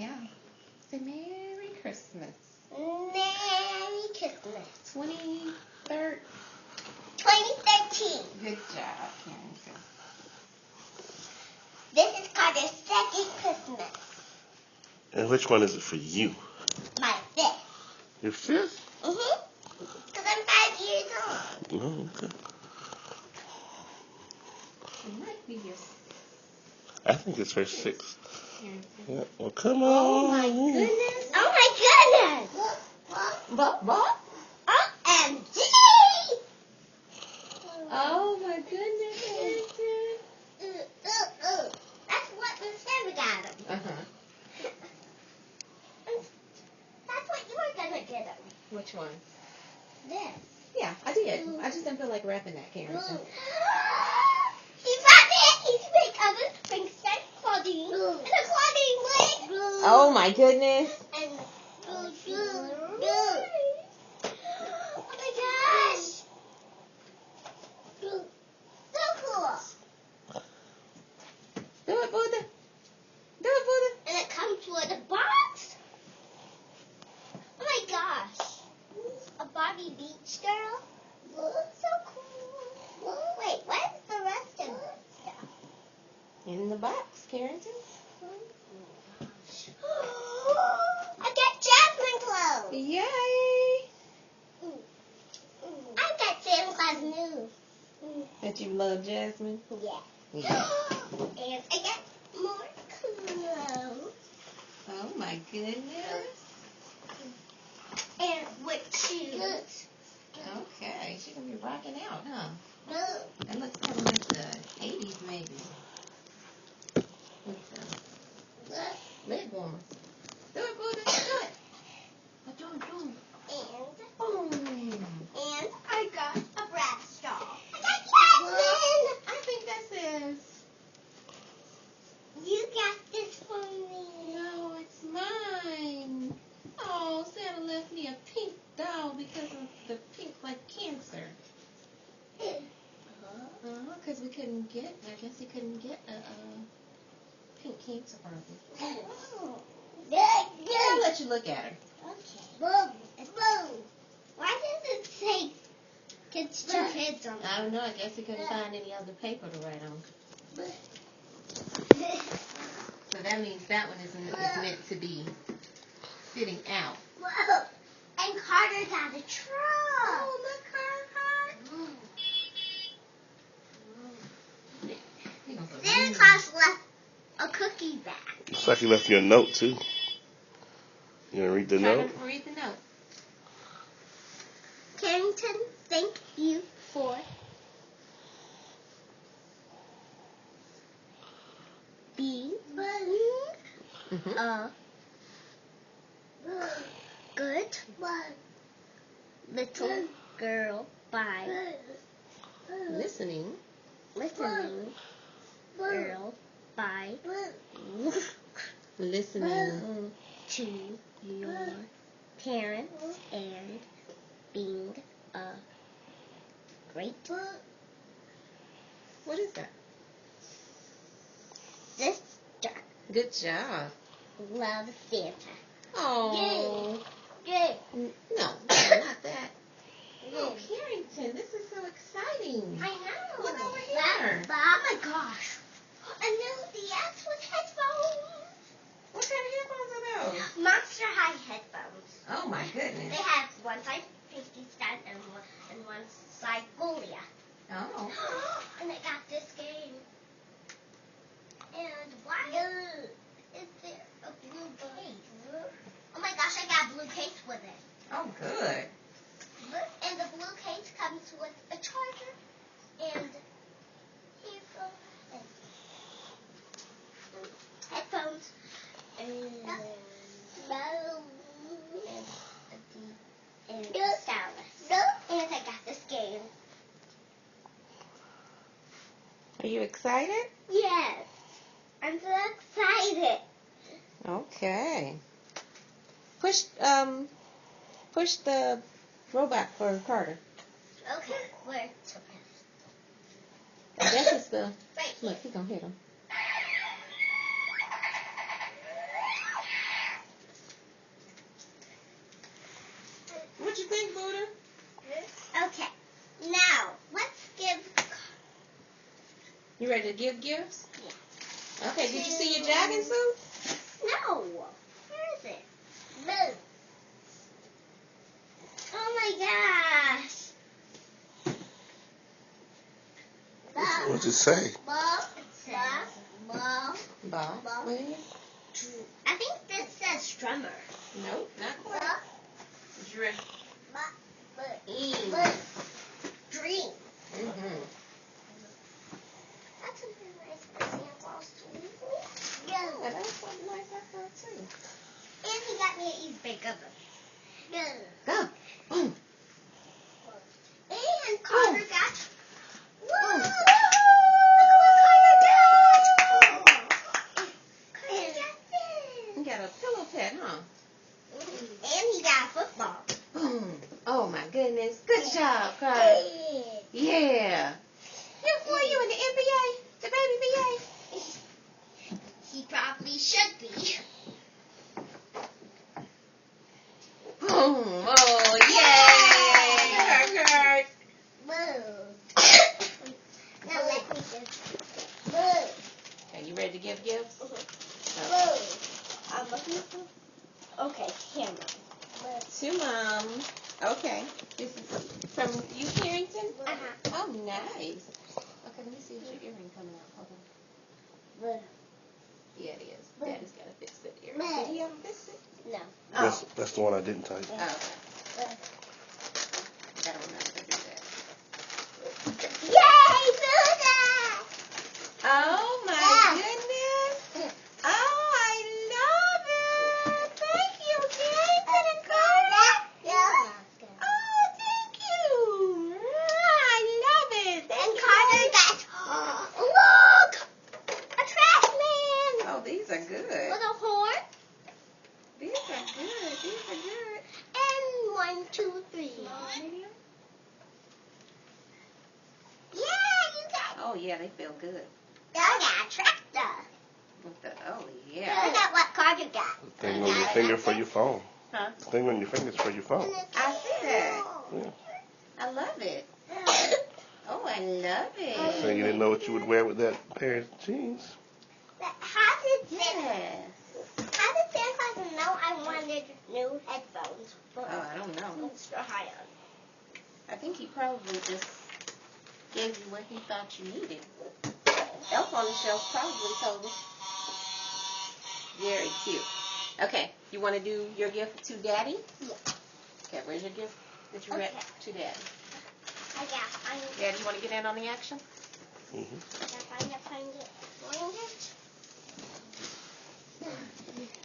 Yeah. Say Merry Christmas. Merry Christmas. 2013. Good job, Carrington. This is Carter's second Christmas. And which one is it for you? My fifth. Your fifth? Because I'm 5 years old. Oh, okay. It might be your I think it's her sixth. Carrington. Yeah. Well, come on. Oh my goodness. Oh my goodness. What? OMG. Oh my goodness, Carrington. That's what the Santa got him. Uh-huh. That's what you were going to get him. Which one? This. Yeah, I did. I just didn't feel like wrapping that, Carrington. He's wrapping it. He's made of Frankenstein Claudine. And a Claudine leg. Oh my goodness. And oh my gosh. So cool. Do it, Buddha. Do it, Buddha. And it comes with a box. Oh my gosh. A Barbie Beach girl. So cool. Wait, where's the rest of this stuff? In the box, Carrington. I got Jasmine clothes. Yay. I got Santa Claus news. That you love Jasmine? Yeah. Yeah. And I got more clothes. Oh my goodness. And with shoes. Okay, she's gonna be rocking out, huh? No. That looks kind of like the 80s, maybe. With the leg warmer. Do it, Buddha. Do it. Do it. And I got a Bratz doll. I got Jasmine. I think that says, You got this for me. no, it's mine. Oh, Santa left me a pink doll because of the pink like cancer. Because we couldn't get, I guess he couldn't get a pink cancer Barbie. I'll let you look at her. Okay. Boom. Why does it say kids two kids on I don't know, I guess he couldn't find any other paper to write on. it? So that means that one is meant to be sitting out. Whoa. And Carter got a truck. Oh, look, Carter. Santa Claus left a cookie bag. Looks like he left you a note, too. You gonna read the note? Read the note. Carrington, thank you for being a good little girl by Listening. girl by Listening. to your parents and being a great What is that? sister. Good job. Love Santa. Oh. Yay. No, not that. Oh, Carrington, this is so exciting. I know. Look over here. Oh my gosh. A new DS with headphones. What kind of headphones are those? Monster High headphones. Oh, my goodness. They have one side Pinky Stud and one side Folia. Oh. And I got this game. And why is there a blue case? Oh my gosh, I got a blue case with it. Oh, good. And the blue case comes with a charger and headphones and stylus. And I got this game. Are you excited? Yes, I'm so excited. Okay. Push the robot for Carter. Okay, where? I guess it's the. Right. Look, he's gonna hit him. think, Buddha? Okay. Now, let's give... You ready to give gifts? Yeah. Okay, did you see your jogging suit? No. Where is it? Blue. Oh my gosh. What's it say? Ball. Ball. I think this says drummer. Nope, not quite. Dress. Dream. Mm-hmm. That's something nice for Santa Claus too. Yeah, that's something nice I thought too. And he got me an East Bay cover. Go. Boom. And Carter got... Whoa! Boom. Look what Carter got! Carter got this. You got a pillow pet, huh? And he got a football. Boom. Oh my goodness. Good job, Carter. Yeah. Were you in the NBA? The baby BA? He probably should be. Boom. Oh, yay. Kurt. Boo. Now let me just... Boo. Okay, you ready to give gifts? Boo. I'm looking for... Okay, camera. To Mom. Okay. This is from you, Carrington? Uh-huh. Oh, nice. Okay, let me see if your earring coming out. Hold on. Boo. Yeah, it is. Daddy's got to fix that earring. Did he ever fix it? No. That's the one I didn't type. Oh. Okay. I don't know how to do that. Yay, Buddha! Oh, my goodness. Oh, I love it. Thank you, Carrington and Carter. Yeah. Oh, thank you. I love it. Thank And you. Carter got... Look! A trash man! Oh, these are good. With a horn. These are good. These are good. And 1, 2, 3. Yeah, you got... Oh, yeah, they feel good. I got a tractor. With the, oh, I yeah. got what Carter got. The thing on your finger for your phone. Huh? The thing on your finger is for your phone. I see that. Yeah. I love it. Oh, I love it. So you didn't know what you would wear with that pair of jeans. How did Yes. Santa Claus know I wanted new headphones? Oh, I don't know. Extra high on. I think he probably just gave you what he thought you needed. Elf on the Shelf probably told him. Very cute. Okay, you want to do your gift to Daddy? Yeah. Okay, where's your gift that you got to Daddy? I got find it. Daddy, you want to get in on the action? Find it.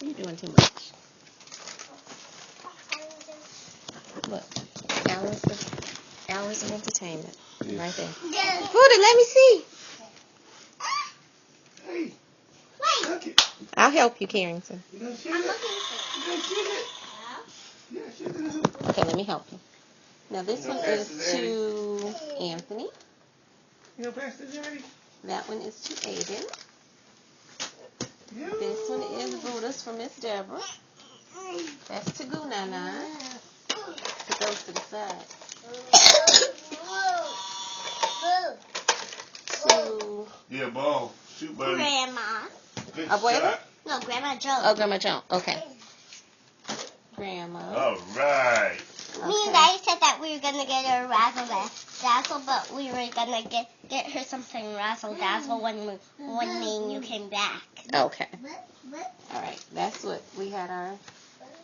You're doing too much. Look, hours of entertainment. Yeah. Right there. Yeah. Buddha, let me see. Hey, Wait. look it. I'll help you, Carrington. You gonna shoot I'm it? looking for You gonna shoot it? Yeah, shoot it. Okay, let me help you. Now this one is to Anthony. You gonna pass the Daddy? That one is to Aiden. Yeah. This one is Buddha's for Miss Deborah. That's to Gunana. It goes to the side. To Yeah, ball. Shoot, buddy. Grandma. Good Abuela? shot. No, Grandma Joe. oh, Grandma Joan. Okay. Grandma. All right. Me and Daddy said that we were gonna get her a razzle dazzle, but we were gonna get her something razzle dazzle when me and you came back. Okay. All right. That's what we had our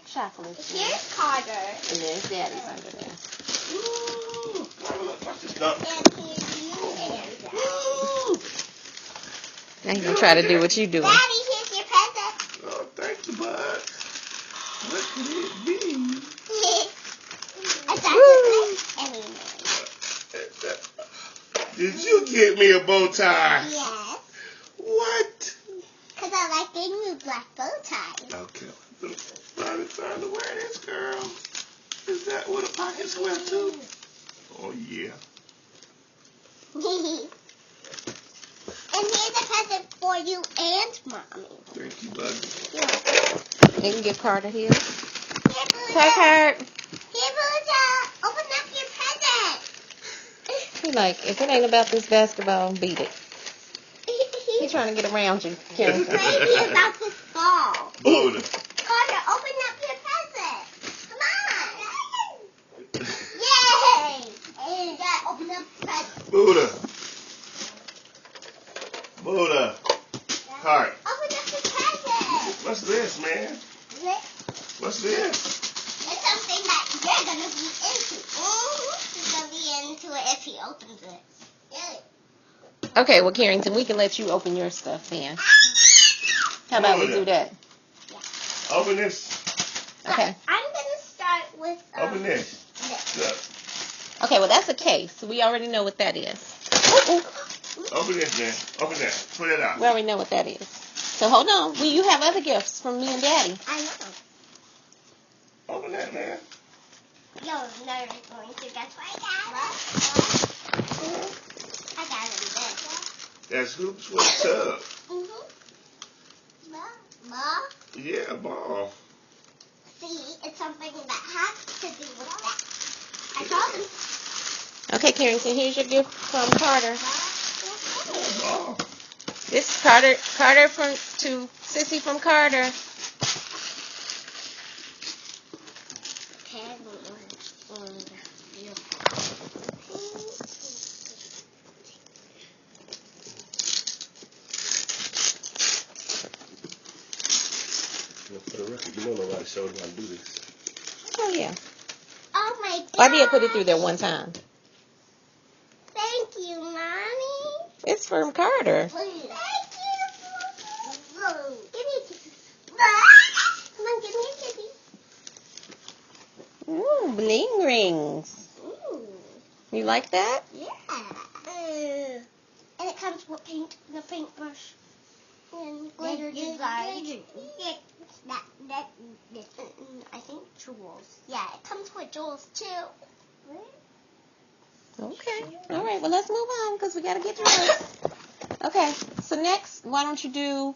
chocolate. Here's Carter. And there's Daddy's under there. Ooh. Watch this stuff. And here's you and Daddy. Now he's gonna try to do what you doing. Daddy, here's your present. Oh, thank you, bud. What could it be? A dozen Did you get me a bow tie? Yes, What? because I like getting you black bow ties. Okay. It's time to wear this, girl. Is that what a pocket's wear too? Oh, yeah. And here's a present for you and Mommy. Thank you, bud. You can give Carter his. Here, Buddha. Kurt. Here, Buddha. He like, if it ain't about this basketball, beat it. He's trying to get around you, Carrington. Maybe about this ball. Buddha. Carter, open up your present. Come on. Yay! And Dad, open up the present. Buddha. Buddha. Cart. Open up the present. What's this, man? What's this? It's something that you're going to be into. He's going to be into it if he opens it. Get it. Okay, well, Carrington, we can let you open your stuff then. How about we do that? Open this. Okay. I'm going to start with... Open this. Look. Okay, well, that's a case. We already know what that is. Open this, man. Open that. Put it out. We already know what that is. So hold on. You have other gifts from me and Daddy. I know. Open that, man. You're never going to guess what I got. I got it in this. That's hoops with a tub. Ball? Yeah, a ball. See, it's something that has to do with that. I told him. Okay, Carrington, here's your gift from Carter. Ball. This is Carter to Sissy from Carter. For the record, you know nobody showed him how to do this. Oh, yeah. Oh my god. I did put it through there one time. Thank you, Mommy. It's from Carter. Thank you. Give me a kiss. Come on, give me a kitty. Ooh, bling rings. Ooh. You like that? Yeah. And it comes with paint and a paintbrush. And glitter design. I think jewels. Yeah, it comes with jewels too. Okay. All right. Well, let's move on because we got to get dressed. Okay. So next, why don't you do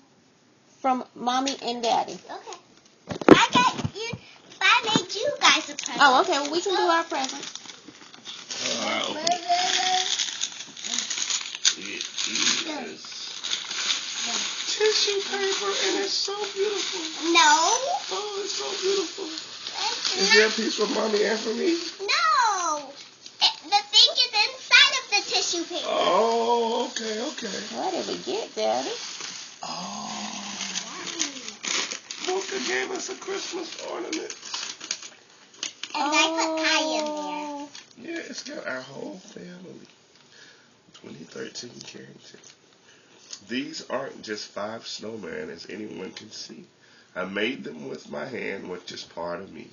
from Mommy and Daddy? Okay. I got you. I made you guys a present. Oh, okay. Well, we can do our present. It is tissue paper and it's so beautiful. No. Oh, it's so beautiful. Is there a piece for Mommy and for me? No. The thing is inside of the tissue paper. Oh, okay. What did we get, Daddy? Oh. Mocha gave us a Christmas ornament. And I put pie in there. Yeah, it's got our whole family. 2013 Carrington. These aren't just 5 snowmen, as anyone can see. I made them with my hand, which is part of me.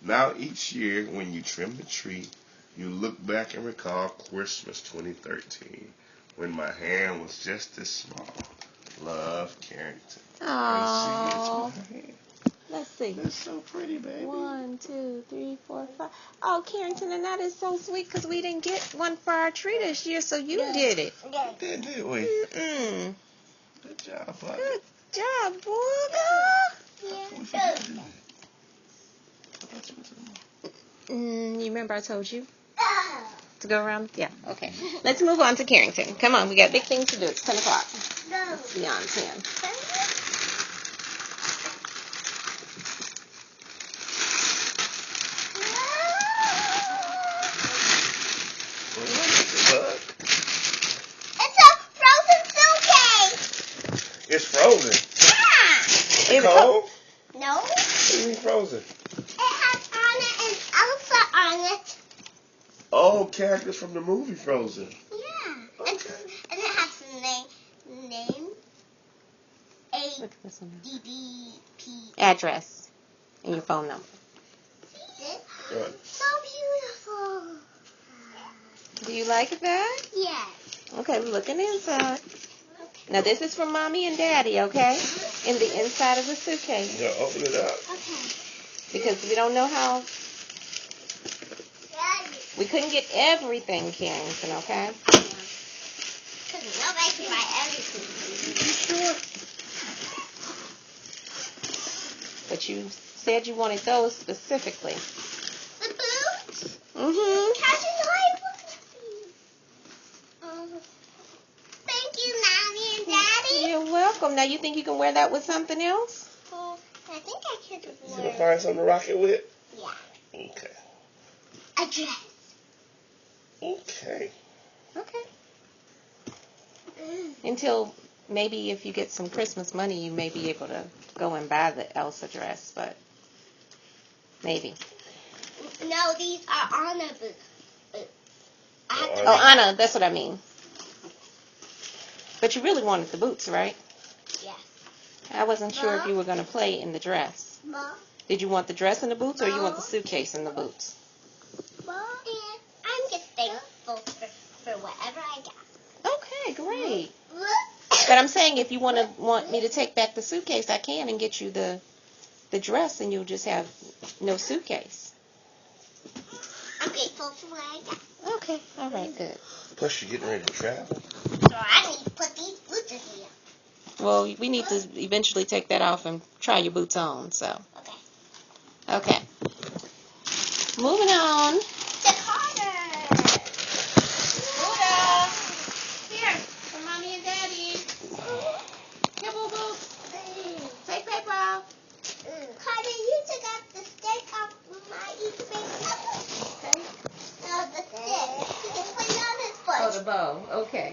Now each year, when you trim the tree, you look back and recall Christmas 2013, when my hand was just this small. Love, Carrington. Oh. And Let's see. it's so pretty, baby. 1, 2, 3, 4, 5. Oh, Carrington, and that is so sweet because we didn't get one for our tree this year, so you did it. Did we? Mm-mm. Good job, buddy. Good job, boy. We forgot to do that. I thought you were talking about. You remember I told you to go around? Yeah. Okay. Let's move on to Carrington. Come on, we got big things to do. It's 10 o'clock. It's beyond 10. It's a frozen suitcase. It's frozen. Yeah. It's cold? No. What do you mean frozen? It has Anna and Elsa on it. Oh, characters from the movie Frozen. Yeah. Okay. And it has the name. Look at this one. ADDP. Address and your phone number. Good. So beautiful. Do you like that? Yes. Okay, we're looking inside. Now this is from Mommy and Daddy, okay? In the inside of the suitcase. Yeah, open it up. Okay. Because we don't know how. We couldn't get everything, Carrington, okay? Because nobody can buy everything. You sure? But you said you wanted those specifically. The boots? Mm-hmm. How do you know I want these? welcome. Now you think you can wear that with something else? I think I could You wear. gonna find something to rock it with? Yeah. Okay. A dress. Okay. Okay. Until maybe if you get some Christmas money, you may be able to go and buy the Elsa dress, but maybe. No, these are Anna boots. I have to Oh, Oh, buy- Anna, that's what I mean. But you really wanted the boots, right? Yes. I wasn't sure if you were going to play in the dress. Mom. Did you want the dress and the boots, or you want the suitcase and the boots? Mom. And I'm just thankful for whatever I got. Okay, great. But I'm saying if you want me to take back the suitcase, I can and get you the dress, and you'll just have no suitcase. I'm grateful for what I got. Okay, all right, good. Plus, you're getting ready to travel. So I need to put these boots in here. Well, we need to eventually take that off and try your boots on, so. Okay. Okay. Moving on. The Carter. Buddha! Here, for Mommy and Daddy. Here, Boo Boo. Take paper off. Carter, you took out the stick off my easy cover. Okay. No, the stick. You can put it on his Oh, foot. the bow. Okay.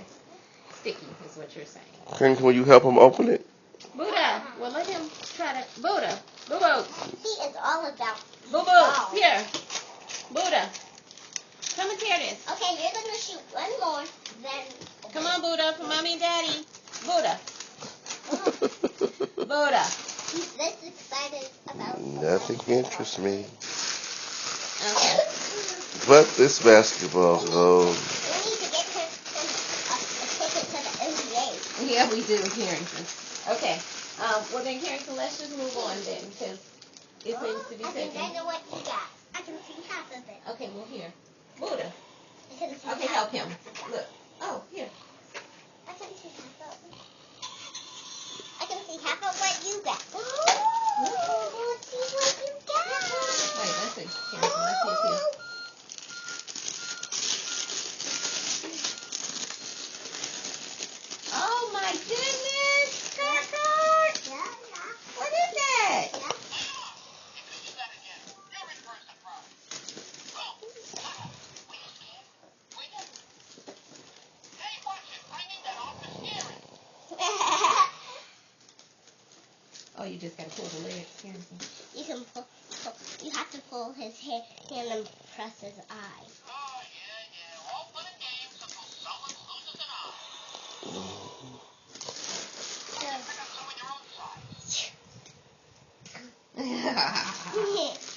Sticky is what you're saying. Will you help him open it? Buddha, well, let him try to. Buddha. Boo Boo. He is all about. Boo Boo. Wow. Here. Buddha. Come and tear this. Okay, you're gonna shoot one more, then. Come on, Buddha, for Mommy and Daddy. Buddha. Buddha. He's this excited about. Nothing interests me Okay. but this basketball. Oh, We need to get him a ticket to the NBA. Yeah, we do, Carrington. Okay. Well, then, Carrington, let's just move on then, because it seems to be I think I taking. know what he got. I can see half of it. Okay, well, here. Buddha. I can see Okay, help him. Look. Oh, here. I can see half of it. I can see half of what you got. Let's see what you got. Wait, let's see. Carrington, let's see if he. Oh, my goodness. Kurt. What is that? Oh, you just got to pull the leg, Carrington. You can pull. You have to pull his hand and press his eye.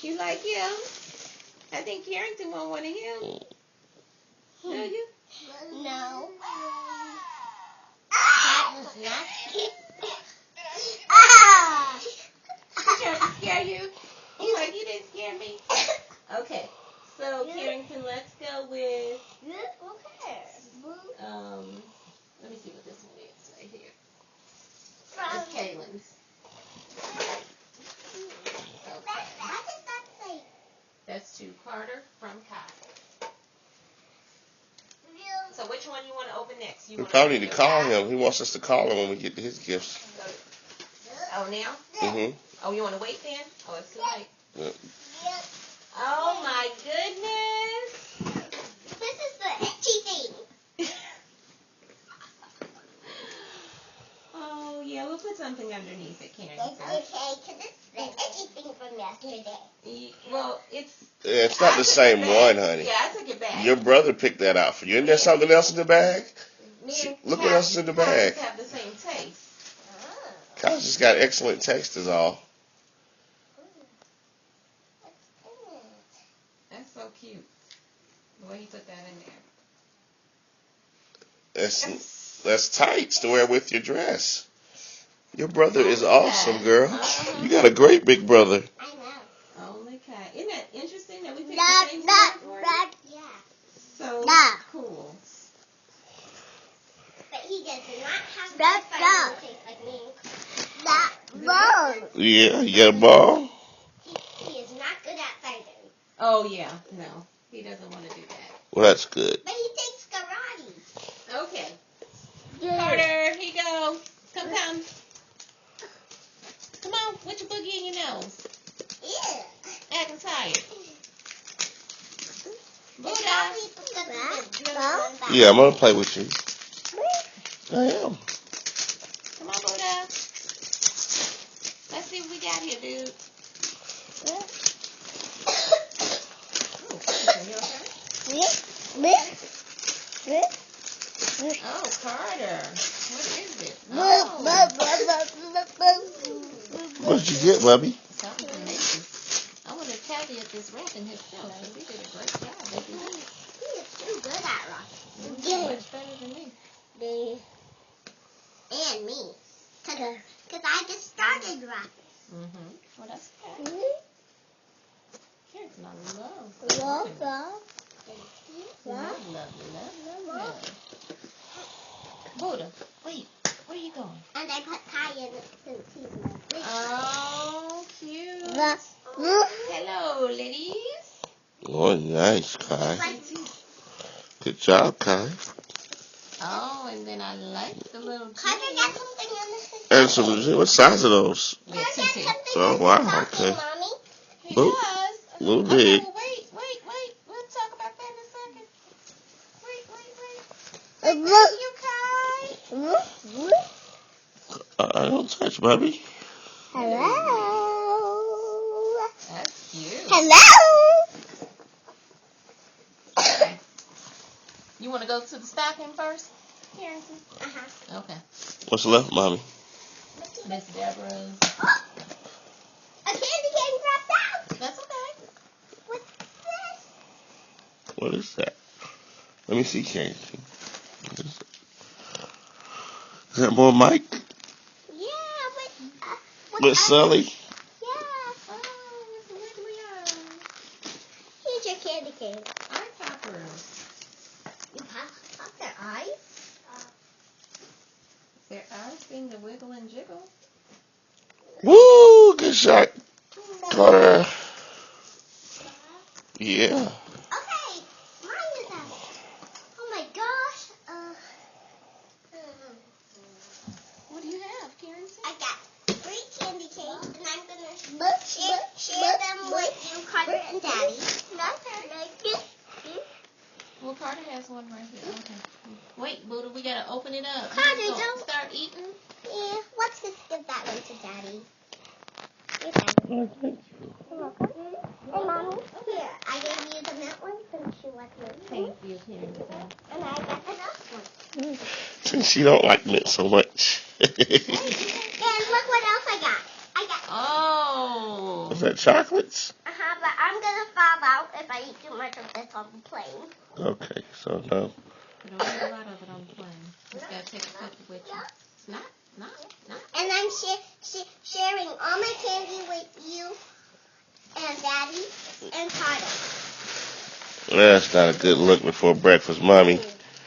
You like him? I think Carrington won't want him. Do you? No. That was not. Ah! Trying to scare you? He's like, you didn't scare me. Okay. So, Carrington, let's go with, let me see what this one is right here. It's Kaylin's. Okay. What does that say? That's to Carter from Kai. So which one you want to open next? You we want probably need to call him. He wants us to call him when we get to his gifts. Oh, now? Mm-hmm. Oh, you want to wait then? Oh, it's too late. Yep. Oh, my goodness. This is the itchy thing. Oh, yeah, we'll put something underneath it, Karen. It's okay, because it's the itchy thing from yesterday. Well, it's... Yeah, it's not the same one, honey. Yeah, I took it back. Your brother picked that out for you. Isn't there something else in the bag? Me and Look what else is in the bag. Kyle's have the same taste. Kyle's just got excellent taste is all. That's so cute. The way he put that in there. That's tights to wear with your dress. Your brother is awesome, girl. You got a great big brother. I know. Only Kai. Isn't that interesting that we picked That, the same that, one? that, yeah. So Nah. cool. But he does not have that taste like me. That ball. Yeah, you got a ball? He is not good at fighting. Oh, yeah. No. He doesn't want to do that. Well, that's good. But he takes karate. Okay. Carter, here you go. Come. else. Yeah. Acting tired. It's Buddha. probably because of the drill. Yeah, I'm gonna play with you. I am. Come on, Buddha. Let's see what we got here, dude. Oh, Carter. What is it? Oh, What did you get, Bubby? something delicious. I wonder if Callie at this wrapping himself. He did a great job. Baby. He is too good at rock. Yeah. Much better than me. And me. Because I just started rock. Mm-hmm. Well, that's okay. Here's my love. Love. Buddha, wait. Where you going? And I put Kai in it since he's my Oh, cute. Oh. Hello, ladies. Oh, nice, Kai. Like, Good job, Kai. Oh, and then I like the little Carter jeans. got something in his And some, what size are those? Yeah, Carter got TT. something Oh, in wow, his stocking, okay. Mommy. He Little- does. little Okay, big. well, wait. We'll talk about that in a second. Wait. Thank you, Kai. I don't touch, Bubby. Hello. That's cute. Hello. You want to go to the stocking first, Harrison? Uh-huh. Okay. What's left, Mommy? Miss Deborah's. Oh, a candy cane dropped out. That's okay. What's this? What is that? Let me see, Karen. What is that? Is that more Mike? Yeah, Miss Sully? Yeah. Oh, it's a wiggly eye. Here's your candy cane. Eye poppers. You pop their eyes? Their eyes seem to wiggle and jiggle. Woo! Good shot, Carter. Yeah. Okay, mine is out. Oh my gosh. What do you have, Karen? I got 3 candy canes, and I'm gonna share them with you, Carter and Daddy. Well, Carter has one right here. Okay. Wait, Buddha, we gotta open it up. Carter, You don't- start eating. Yeah, let's just give that one to Daddy. Here, Daddy. Hey, Mommy. Here, I gave you the mint one since you like mint. Thank you, Karen. And I got the milk one. Since she don't like mint so much. And look what else I got. Oh. Is that chocolates? But I'm gonna fall out if I eat too much of this on the plane. Okay, so no. You don't eat a lot of it on the plane. Just gotta take a couple with you. Not. And I'm sharing all my candy with you and Daddy and Carter. That's not a good look before breakfast, Mommy.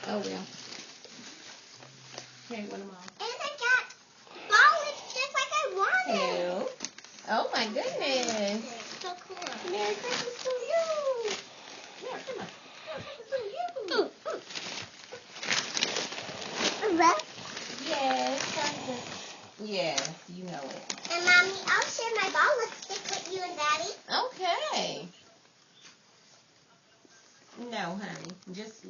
Oh, well. Here, one of them. And I got balls just like I wanted. Ew. Oh, my goodness. So cool. Merry Christmas to you. Here, come on. Merry Christmas to you. Yes, Carter. Yes, you know it. And Mommy, I'll share my ball lipstick with you and Daddy. Okay. No, honey. Just